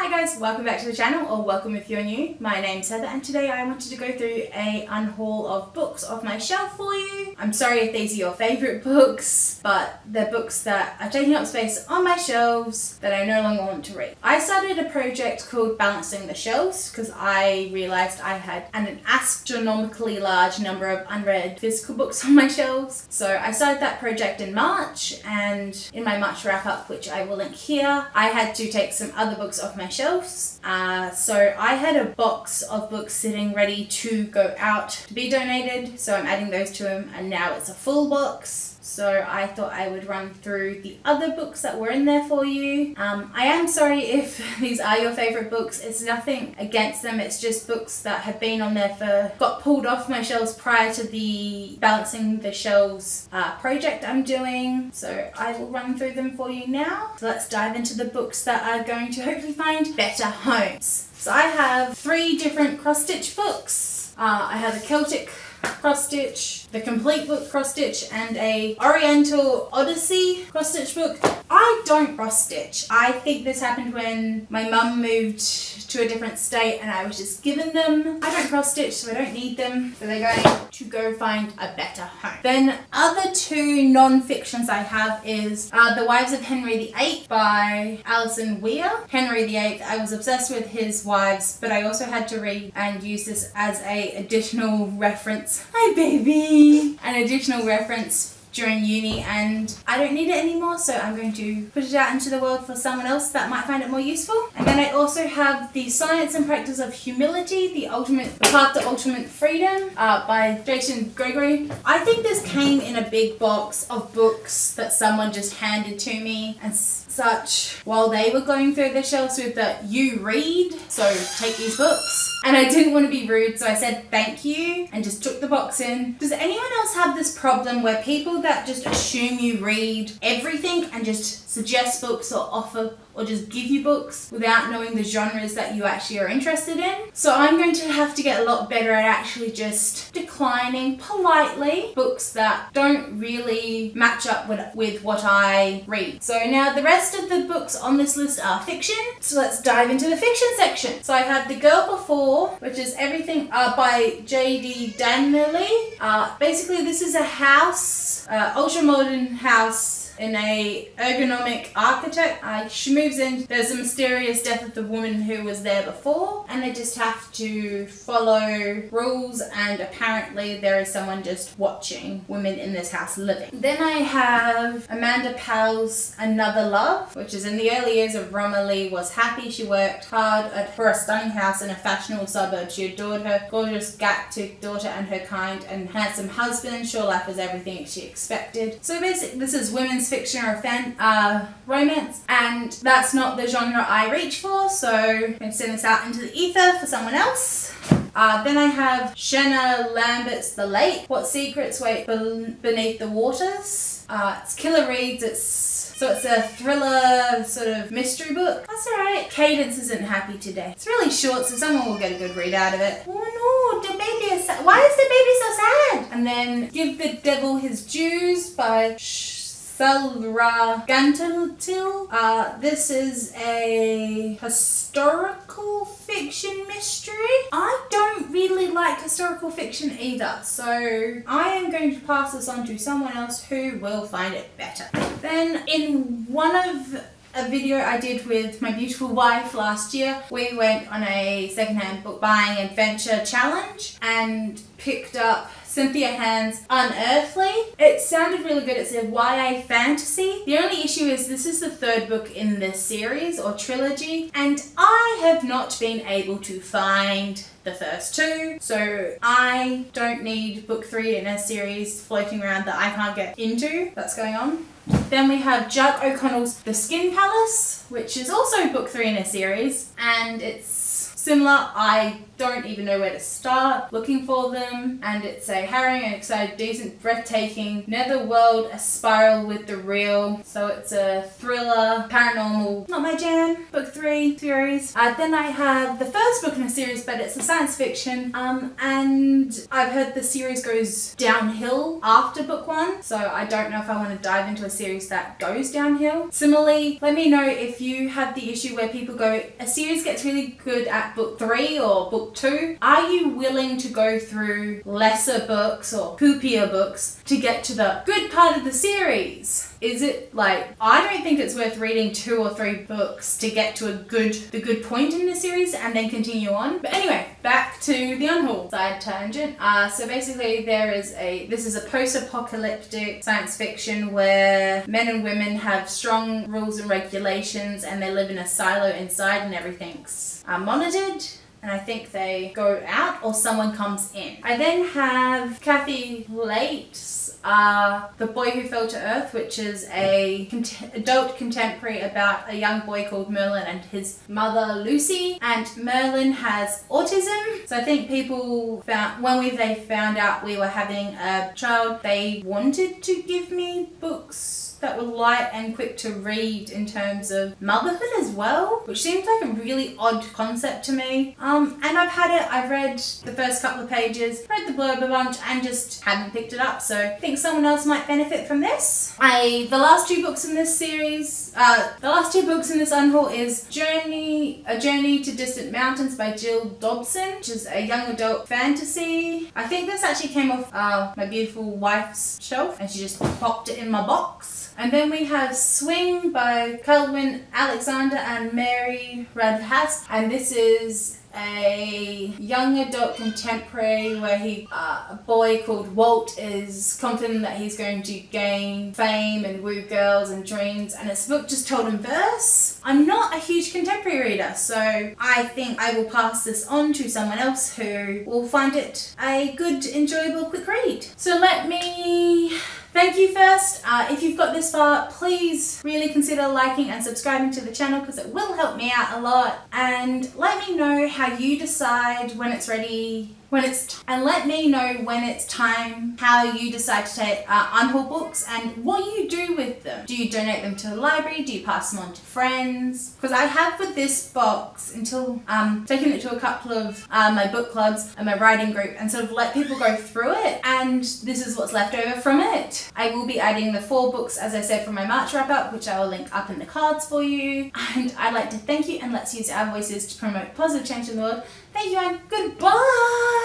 Hi guys, welcome back to the channel, or welcome if you're new. My name's Heather and today I wanted to go through a unhaul of books off my shelf for you. I'm sorry if these are your favourite books, but they're books that are taking up space on my shelves that I no longer want to read. I started a project called Balancing the Shelves because I realised I had an astronomically large number of unread physical books on my shelves. So I started that project in March, and in my March wrap up, which I will link here, I had to take some other books off my shelves. So I had a box of books sitting ready to go out to be donated, so I'm adding those to them, and now it's a full box. So I thought I would run through the other books that were in there for you. I am sorry if these are your favourite books. It's nothing against them. It's just books that have been on there got pulled off my shelves prior to the Balancing the Shelves project I'm doing. So I will run through them for you now. So let's dive into the books that are going to hopefully find better homes. So I have 3 different cross-stitch books. I have a Celtic cross-stitch, the complete book cross-stitch, and a Oriental Odyssey cross-stitch book. I don't cross-stitch. I think this happened when my mum moved to a different state and I was just given them. I don't cross-stitch, so I don't need them. So they're going to go find a better home. Then other 2 non-fictions I have is The Wives of Henry VIII by Alison Weir. Henry VIII, I was obsessed with his wives, but I also had to read and use this as a additional reference. Hi baby! An additional reference during uni, and I don't need it anymore, so I'm going to put it out into the world for someone else that might find it more useful. And then I also have The Science and Practice of Humility, The Path to Ultimate Freedom by Jason Gregory. I think this came in a big box of books that someone just handed to me and such while they were going through their shelves with the "you read, so take these books." And I didn't want to be rude, so I said thank you and just took the box in. Does anyone else have this problem where people that just assume you read everything and just suggest books or offer or just give you books without knowing the genres that you actually are interested in? So I'm going to have to get a lot better at actually just declining politely books that don't really match up with what I read. So now the rest of the books on this list are fiction. So let's dive into the fiction section. So I have The Girl Before, which is everything by J.D. Donnelly. Basically this is a house, ultra modern house in a ergonomic architect. She moves in, there's a mysterious death of the woman who was there before, and they just have to follow rules, and apparently there is someone just watching women in this house living. Then I have Amanda Powell's Another Love, which is in the early years of Romilly was happy. She worked hard for a stunning house in a fashionable suburb. She adored her gorgeous galactic daughter and her kind and handsome husband. Sure, life was everything she expected. So basically this is women's fiction or romance, and that's not the genre I reach for, so I'm going to send this out into the ether for someone else. Then I have Shenna Lambert's The Lake, What Secrets Wait Beneath the Waters. It's Killer Reads. It's a thriller sort of mystery book. That's alright. Cadence isn't happy today. It's really short, so someone will get a good read out of it. Oh no, the baby is sad. Why is the baby so sad? And then Give the Devil His Dues by Salra Gantil. This is a historical fiction mystery. I don't really like historical fiction either, so I am going to pass this on to someone else who will find it better. Then in a video I did with my beautiful wife last year, we went on a secondhand book buying adventure challenge and picked up Cynthia Hand's Unearthly. It sounded really good. It's a YA fantasy. The only issue is this is the 3rd book in this series or trilogy, and I have not been able to find the first 2, so I don't need book 3 in a series floating around that I can't get into. That's going on. Then we have Judd O'Connell's The Skin Palace, which is also book 3 in a series, and it's similar. I don't even know where to start looking for them, and it's a harrowing and exciting, decent, breathtaking netherworld, a spiral with the real. So it's a thriller, paranormal, not my jam, book 3 series. Then I have the first book in a series, but it's a science fiction, and I've heard the series goes downhill after book 1, so I don't know if I want to dive into a series that goes downhill. Similarly, let me know if you have the issue where people go, a series gets really good at book 3 or book 2. Are you willing to go through lesser books or poopier books to get to the good part of the series? Is it like, I don't think it's worth reading 2 or 3 books to get to the good point in the series and then continue on. But anyway, back to the unhaul side tangent. So basically this is a post-apocalyptic science fiction where men and women have strong rules and regulations, and they live in a silo inside, and everything's monitored. And I think they go out or someone comes in. I then have Kathy Late's The Boy Who Fell to Earth, which is a adult contemporary about a young boy called Merlin and his mother Lucy. And Merlin has autism. So I think people they found out we were having a child, they wanted to give me books that were light and quick to read in terms of motherhood as well, which seems like a really odd concept to me. And I've read the first couple of pages, read the blurb a bunch, and just haven't picked it up, so I think someone else might benefit from this. The last 2 books in this series, the last 2 books in this unhaul is A Journey to Distant Mountains by Jill Dobson, which is a young adult fantasy. I think this actually came off my beautiful wife's shelf, and she just popped it in my box. And then we have Swing by Calvin Alexander and Mary Radhast, and this is a young adult contemporary where a boy called Walt is confident that he's going to gain fame and woo girls and dreams, and it's a book just told in verse. I'm not a huge contemporary reader, so I think I will pass this on to someone else who will find it a good, enjoyable, quick read. So let me thank you first. If you've got this far, please really consider liking and subscribing to the channel, because it will help me out a lot. And let me know how you decide when it's ready, and let me know when it's time, how you decide to take unhaul books and what you do with them. Do you donate them to the library? Do you pass them on to friends? Because I have with this box until taken it to a couple of my book clubs and my writing group and sort of let people go through it, and this is what's left over from it. I will be adding the 4 books, as I said, from my March wrap up, which I will link up in the cards for you. And I'd like to thank you, and let's use our voices to promote positive change in the world. Thank you and goodbye!